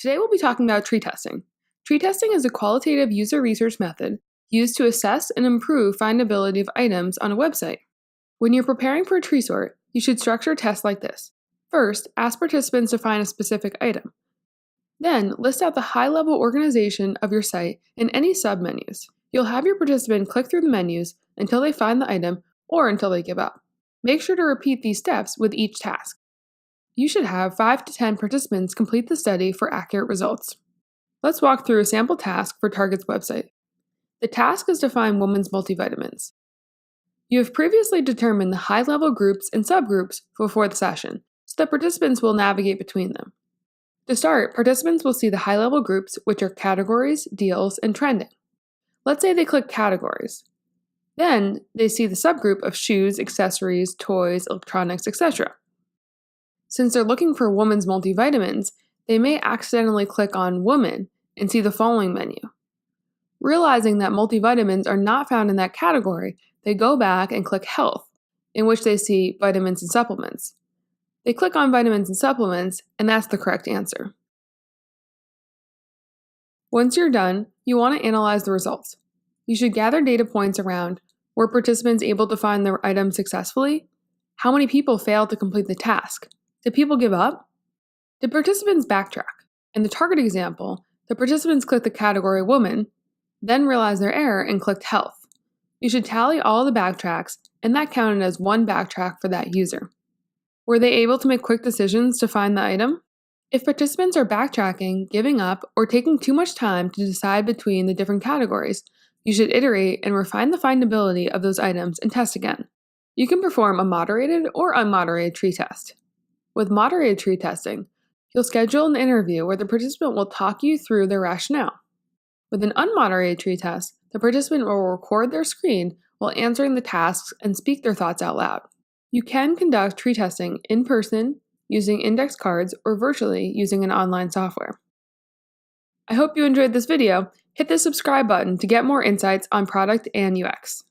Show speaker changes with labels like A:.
A: Today we'll be talking about tree testing. Tree testing is a qualitative user research method used to assess and improve findability of items on a website. When you're preparing for a tree sort, you should structure tests like this. First, ask participants to find a specific item. Then, list out the high-level organization of your site in any submenus. You'll have your participant click through the menus until they find the item or until they give up. Make sure to repeat these steps with each task. You should have 5 to 10 participants complete the study for accurate results. Let's walk through a sample task for Target's website. The task is to find women's multivitamins. You have previously determined the high-level groups and subgroups before the session, so that participants will navigate between them. To start, participants will see the high-level groups, which are categories, deals, and trending. Let's say they click categories. Then, they see the subgroup of shoes, accessories, toys, electronics, etc. Since they're looking for women's multivitamins, they may accidentally click on woman and see the following menu. Realizing that multivitamins are not found in that category, they go back and click health, in which they see vitamins and supplements. They click on vitamins and supplements, and that's the correct answer. Once you're done, you want to analyze the results. You should gather data points around: were participants able to find their item successfully? How many people failed to complete the task? Did people give up? Did participants backtrack? In the Target example, the participants clicked the category woman, then realized their error and clicked health. You should tally all the backtracks, and that counted as one backtrack for that user. Were they able to make quick decisions to find the item? If participants are backtracking, giving up, or taking too much time to decide between the different categories, you should iterate and refine the findability of those items and test again. You can perform a moderated or unmoderated tree test. With moderated tree testing, you'll schedule an interview where the participant will talk you through their rationale. With an unmoderated tree test, the participant will record their screen while answering the tasks and speak their thoughts out loud. You can conduct tree testing in person, using index cards, or virtually using an online software. I hope you enjoyed this video. Hit the subscribe button to get more insights on product and UX.